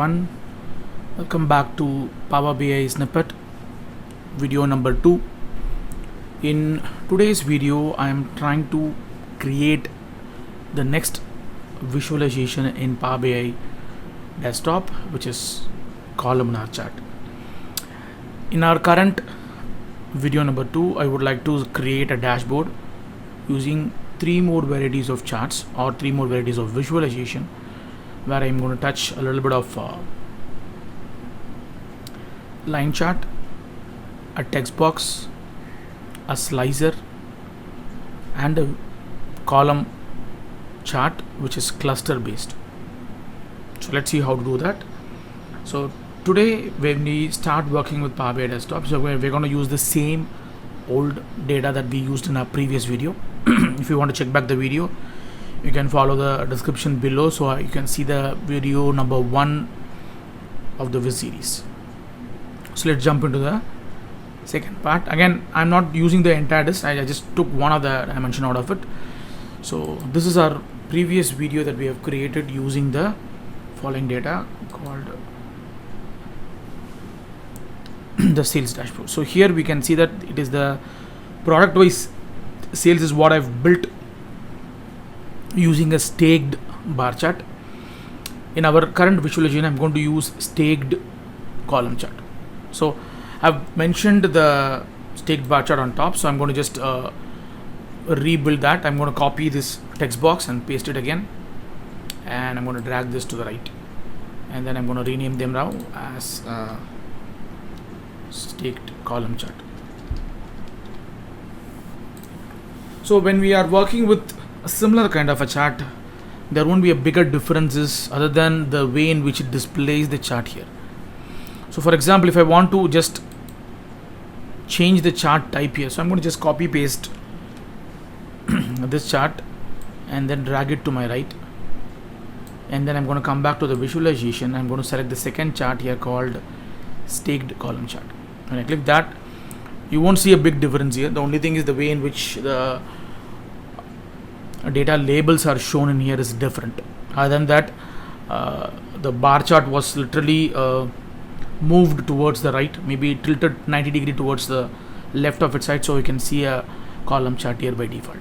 everyone, welcome back to Power BI snippet video number 2. In today's video I am trying to create the next visualization in Power BI desktop, which is columnar chart. In our current video number 2, I would like to create a dashboard using 3 more varieties of charts or 3 more varieties of visualization, where I'm going to touch a little bit of line chart, a text box, a slicer, and a column chart which is cluster based. So let's see how to do that. So today when we start working with Power BI desktop, so we're going to use the same old data that we used in our previous video. If you want to check back the video, you can follow the description below, so you can see the video number 1 of the Viz series. So let's jump into the second part. Again, I'm not using the entire disk, I just took one of the dimension out of it. So this is our previous video that we have created using the following data called the sales dashboard. So here we can see that it is the product wise sales is what I've built using a staked bar chart. In our current visualization, I'm going to use staked column chart. So I've mentioned the staked bar chart on top, so I'm going to just rebuild that. I'm going to copy this text box and paste it again, and I'm going to drag this to the right, and then I'm going to rename them now as staked column chart. So when we are working with a similar kind of a chart, there won't be a bigger differences other than the way in which it displays the chart here. So for example, if I want to just change the chart type here, so I'm going to just copy paste this chart and then drag it to my right, and then I'm going to come back to the visualization. I'm going to select the second chart here called staked column chart. When I click that, you won't see a big difference here. The only thing is the way in which the data labels are shown in here is different. Other than that, the bar chart was literally moved towards the right, maybe tilted 90 degree towards the left of its side, so you can see a column chart here by default.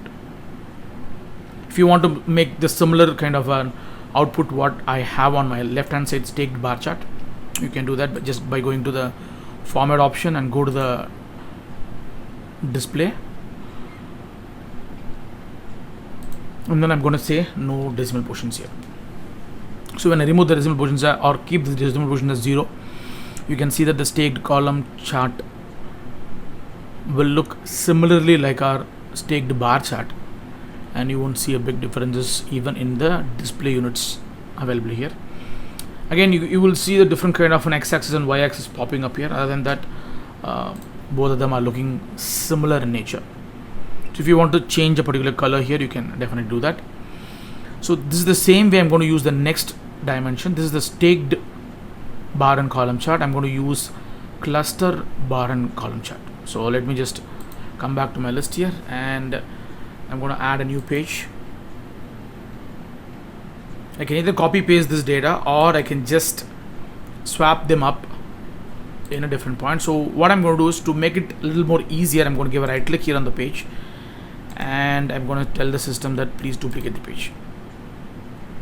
If you want to make the similar kind of an output what I have on my left hand side staked bar chart, you can do that just by going to the format option and go to the display, and then I'm going to say no decimal positions here. So when I remove the decimal positions or keep the decimal position as 0, you can see that the staked column chart will look similarly like our staked bar chart, and you won't see a big differences even in the display units available here. Again, you will see the different kind of an x-axis and y-axis popping up here. Other than that, both of them are looking similar in nature. So if you want to change a particular color here, you can definitely do that. So this is the same way I'm going to use the next dimension. This is the staked bar and column chart. I'm going to use cluster bar and column chart. So let me just come back to my list here, and I'm going to add a new page. I can either copy paste this data, or I can just swap them up in a different point. So what I'm going to do is, to make it a little more easier, I'm going to give a right click here on the page, and I'm going to tell the system that please duplicate the page.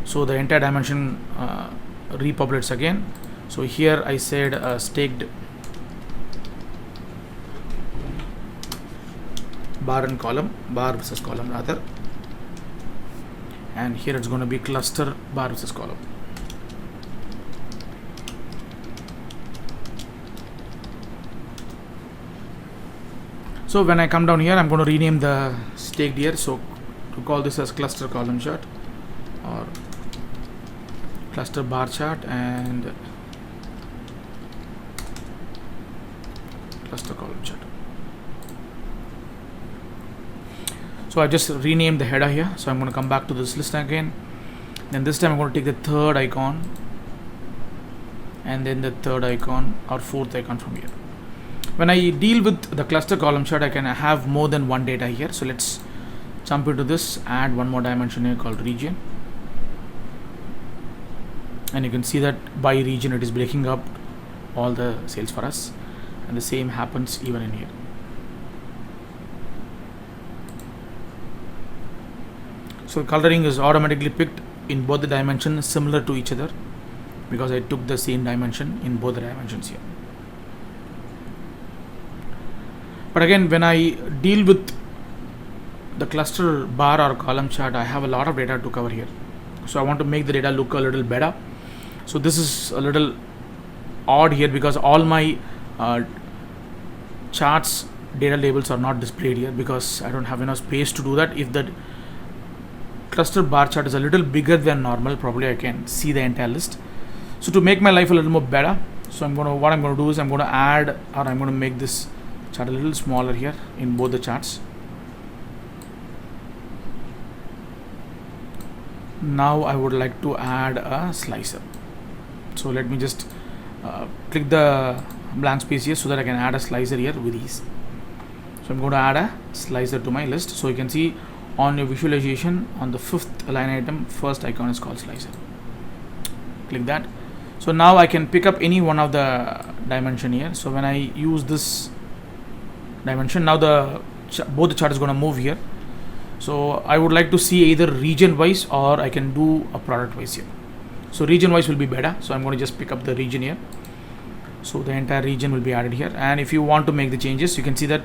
So the entire dimension repopulates again. So here I said staked bar and column, bar versus column rather, and here it's going to be cluster bar versus column. So when I come down here, I'm going to rename the staked here, so to call this as cluster column chart or cluster bar chart and cluster column chart. So I just renamed the header here. So I'm going to come back to this list again. Then this time I'm going to take the third icon, and then the third icon or fourth icon from here. When I deal with the cluster column chart, I can have more than one data here. So let's jump into this, add one more dimension here called region. and you can see that by region it is breaking up all the sales for us, and the same happens even in here. So coloring is automatically picked in both the dimensions similar to each other, because I took the same dimension in both the dimensions here. But again, when I deal with the cluster bar or column chart, I have a lot of data to cover here. So I want to make the data look a little better. So this is a little odd here because all my charts data labels are not displayed here because I don't have enough space to do that. If the cluster bar chart is a little bigger than normal, probably I can see the entire list. So to make my life a little more better, so what I'm going to do is I'm going to add, or I'm going to make this chart a little smaller here in both the charts. Now I would like to add a slicer. So let me just click the blank space here so that I can add a slicer here with ease. So I'm going to add a slicer to my list. So you can see on your visualization on the 5th line item, first icon is called slicer. Click that. So now I can pick up any one of the dimension here. So when I use this dimension, now both the chart is going to move here. So I would like to see either region wise or I can do a product wise here. So region wise will be better. So I'm going to just pick up the region here. So the entire region will be added here. And if you want to make the changes, you can see that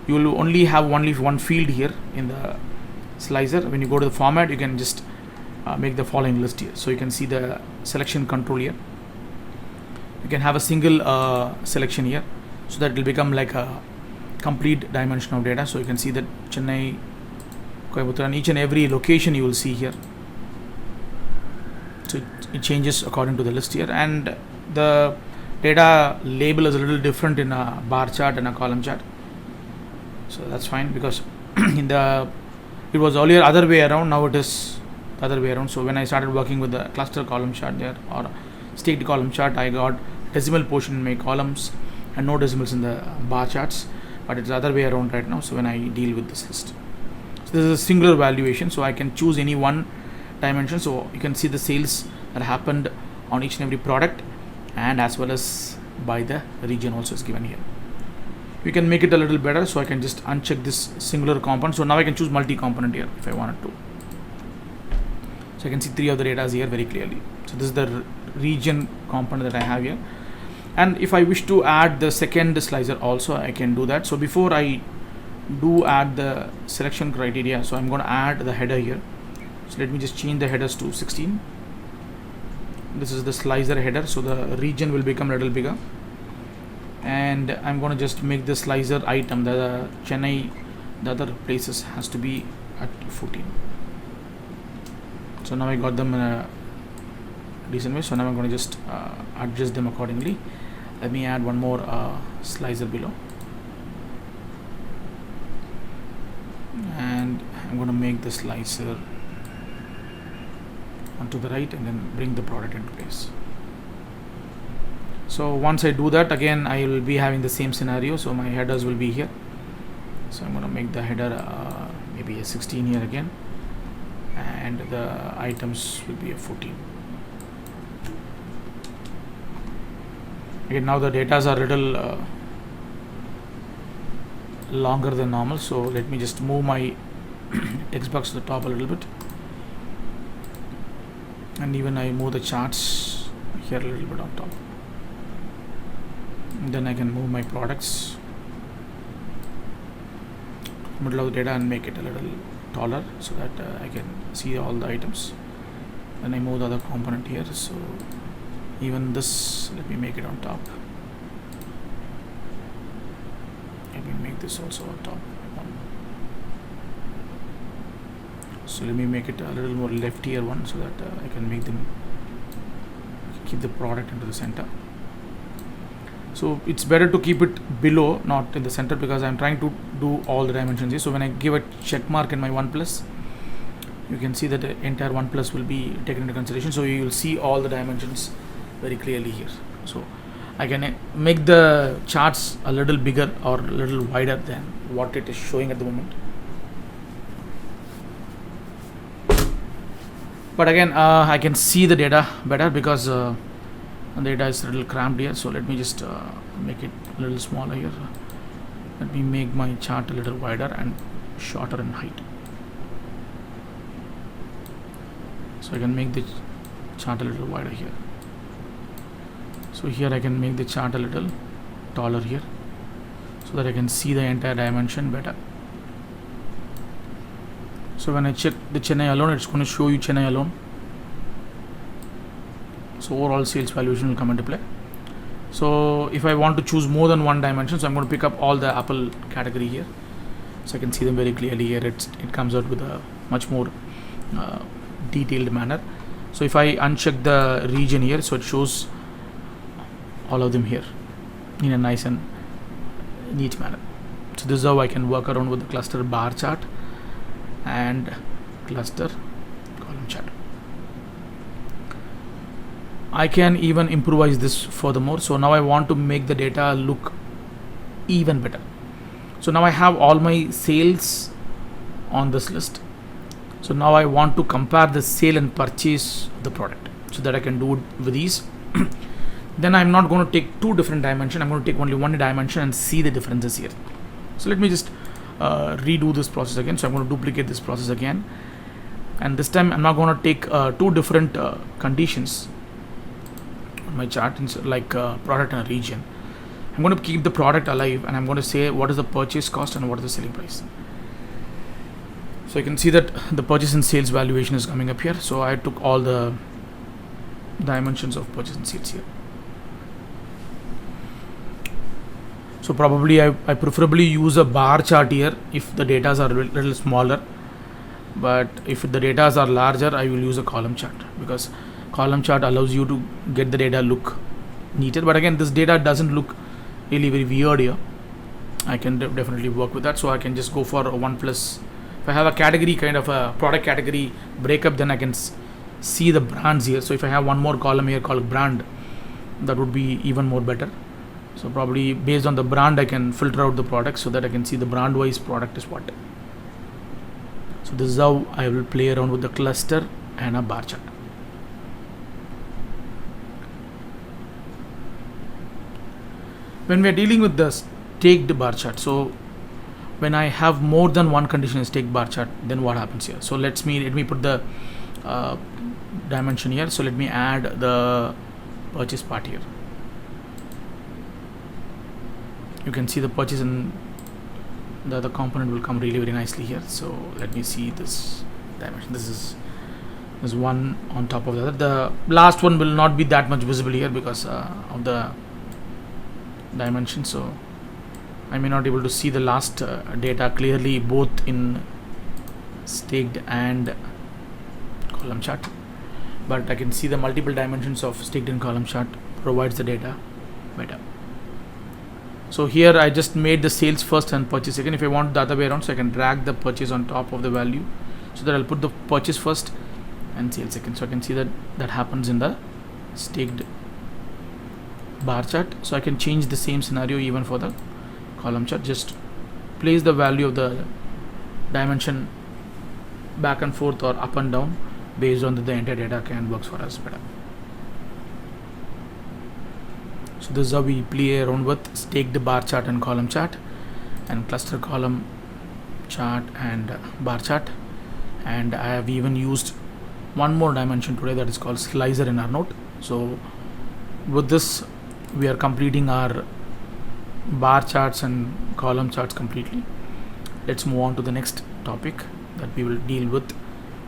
you will only have one field here in the slicer. When you go to the format, you can just make the following list here. So you can see the selection control here. You can have a single selection here, so that it will become like a complete dimension of data. So you can see that Chennai, Coimbatore, and each and every location you will see here. So it changes according to the list here, and the data label is a little different in a bar chart and a column chart. So that's fine because it was earlier other way around, now it is the other way around. So when I started working with the cluster column chart there or staked column chart, I got decimal portion in my columns and no decimals in the bar charts, but it's the other way around right now. So when I deal with this list, so this is a singular valuation, so I can choose any one dimension. So you can see the sales that happened on each and every product, and as well as by the region also is given here. We can make it a little better, so I can just uncheck this singular component. So now I can choose multi-component here if I wanted to. So I can see 3 of the data here very clearly. So this is the region component that I have here. And if I wish to add the second slicer also, I can do that. So before I do add the selection criteria, so I'm going to add the header here. So let me just change the headers to 16. This is the slicer header, so the region will become a little bigger. And I'm going to just make the slicer item, the Chennai, the other places has to be at 14. So now I got them in a decent way. So now I'm going to just adjust them accordingly. Let me add one more slicer below, and I'm going to make the slicer onto the right and then bring the product into place. So once I do that, again I will be having the same scenario. So my headers will be here. So I'm going to make the header maybe a 16 here again, and the items will be a 14. Again, now the datas are a little longer than normal, so let me just move my text box to the top a little bit, and even I move the charts here a little bit on top. And then I can move my products middle of the data and make it a little taller so that I can see all the items. Then I move the other component here, so even this, let me make it on top. Let me make this also on top. So let me make it a little more leftier one so that I can make them keep the product into the center. So it's better to keep it below, not in the center, because I'm trying to do all the dimensions here. So when I give a check mark in my 1 plus, you can see that the entire 1 plus will be taken into consideration. So you will see all the dimensions very clearly here. So I can make the charts a little bigger or a little wider than what it is showing at the moment. But again, I can see the data better because the data is a little cramped here. So let me just make it a little smaller here. Let me make my chart a little wider and shorter in height. So I can make the chart a little wider here. So here I can make the chart a little taller here, so that I can see the entire dimension better. So when I check the Chennai alone, it's going to show you Chennai alone. So overall sales valuation will come into play. So if I want to choose more than one dimension, so I'm going to pick up all the Apple category here, so I can see them very clearly here. It comes out with a much more detailed manner. So if I uncheck the region here, so it shows all of them here in a nice and neat manner. So this is how I can work around with the cluster bar chart and cluster column chart. I can even improvise this furthermore. So now I want to make the data look even better. So now I have all my sales on this list. So now I want to compare the sale and purchase of the product, so that I can do it with ease. Then I'm not going to take two different dimensions. I'm going to take only one dimension and see the differences here. So let me just redo this process again. So I'm going to duplicate this process again, and this time I'm not going to take two different conditions on my chart, like product and a region. I'm going to keep the product alive, and I'm going to say what is the purchase cost and what is the selling price. So you can see that the purchase and sales valuation is coming up here. So I took all the dimensions of purchase and sales here. So probably I preferably use a bar chart here if the data are a little smaller, but if the data are larger, I will use a column chart, because column chart allows you to get the data look neater. But again, this data doesn't look really very weird here. I can definitely work with that. So I can just go for a 1 plus. If I have a category, kind of a product category breakup, then I can see the brands here. So if I have one more column here called brand, that would be even more better. So probably based on the brand, I can filter out the product so that I can see the brand wise product is what. So this is how I will play around with the cluster and a bar chart. When we are dealing with the staked bar chart, so when I have more than one condition in staked bar chart, then what happens here? So let me put the dimension here. So let me add the purchase part here. You can see the purchase and the other component will come really very nicely here. So let me see this dimension. This is one on top of the other. The last one will not be that much visible here because of the dimension. So I may not be able to see the last data clearly, both in staked and column chart, but I can see the multiple dimensions of staked and column chart provides the data better. So here I just made the sales first and purchase second. If I want the other way around, so I can drag the purchase on top of the value, so that I'll put the purchase first and sales second. So I can see that happens in the staked bar chart. So I can change the same scenario even for the column chart. Just place the value of the dimension back and forth or up and down based on the entire data can works for us better. So this is how we play around with staked bar chart and column chart, and cluster column chart and bar chart. And I have even used one more dimension today, that is called slicer in our note. So with this we are completing our bar charts and column charts completely. Let's move on to the next topic that we will deal with,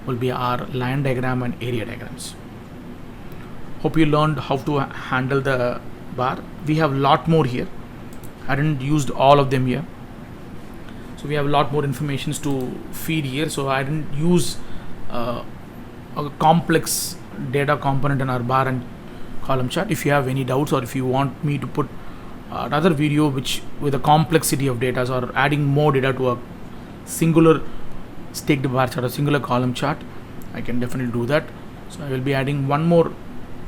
will be our line diagram and area diagrams. Hope you learned how to handle the bar. We have a lot more here. I didn't used all of them here, so we have a lot more informations to feed here. So I didn't use a complex data component in our bar and column chart. If you have any doubts, or if you want me to put another video which with a complexity of data or adding more data to a singular staked bar chart or singular column chart, I can definitely do that. So I will be adding one more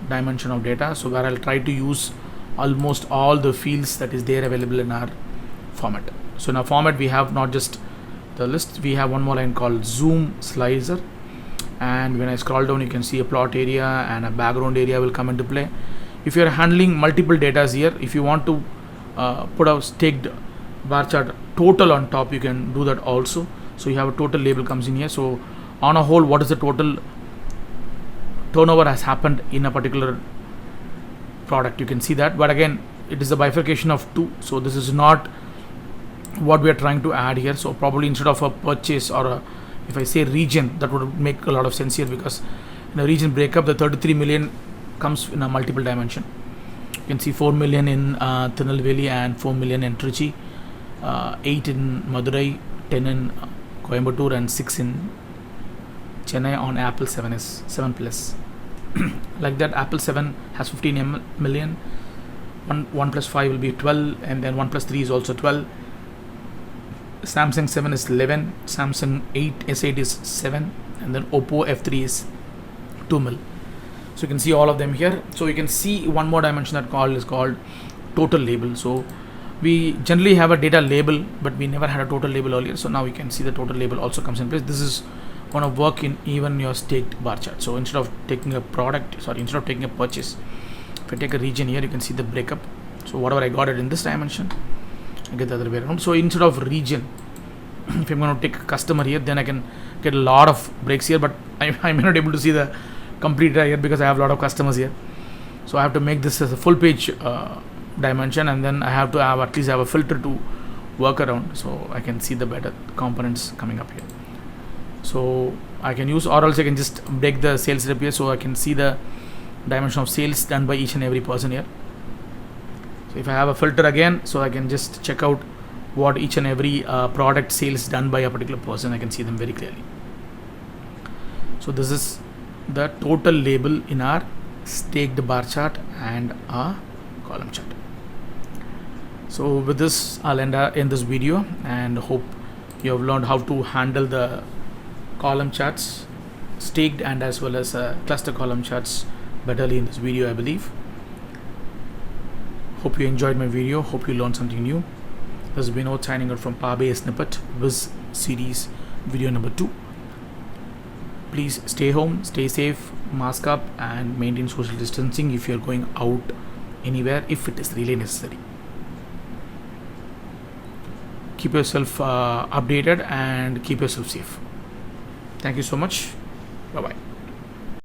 dimension of data, so where I'll try to use almost all the fields that is there available in our format. So in our format we have not just the list, we have one more line called zoom slicer, and when I scroll down you can see a plot area and a background area will come into play. If you are handling multiple datas here, if you want to put a staked bar chart total on top, you can do that also. So you have a total label comes in here. So on a whole, what is the total turnover has happened in a particular product, you can see that. But again, it is a bifurcation of two, so this is not what we are trying to add here. So probably instead of a purchase or a, if I say region, that would make a lot of sense here, because in a region breakup the 33 million comes in a multiple dimension. You can see 4 million in Tirunelveli and 4 million in Trichy, 8 in Madurai, 10 in Coimbatore and 6 in Chennai. On Apple 7 is 7 plus. Like that, Apple 7 has 15 million, 1 plus 5 will be 12, and then 1 plus 3 is also 12. Samsung 7 is 11, Samsung 8 S8 is 7, and then Oppo F3 is 2 mil. So you can see all of them here. So you can see one more dimension that is called total label. So we generally have a data label, but we never had a total label earlier. So now we can see the total label also comes in place. This is going to work in even your staked bar chart. So instead of taking a instead of taking a purchase, if I take a region here, you can see the breakup. So whatever I got it in this dimension, I get the other way around. So instead of region, if I'm going to take a customer here, then I can get a lot of breaks here, but I may not be able to see the complete data here because I have a lot of customers here. So I have to make this as a full page dimension, and then I have to have at least have a filter to work around, so I can see the better components coming up here. So I can use, or else I can just break the sales rep here, so I can see the dimension of sales done by each and every person here. So if I have a filter again, so I can just check out what each and every product sales done by a particular person. I can see them very clearly. So this is the total label in our staked bar chart and our column chart. So with this, I'll end this video, and hope you have learned how to handle the column charts, staked and as well as cluster column charts betterly in this video, I believe. Hope you enjoyed my video. Hope you learned something new. This has been Vinod signing out from Power BI Snippet Viz series video number 2. Please stay home, stay safe, mask up, and maintain social distancing if you are going out anywhere, if it is really necessary. Keep yourself updated and keep yourself safe. Thank you so much. Bye bye.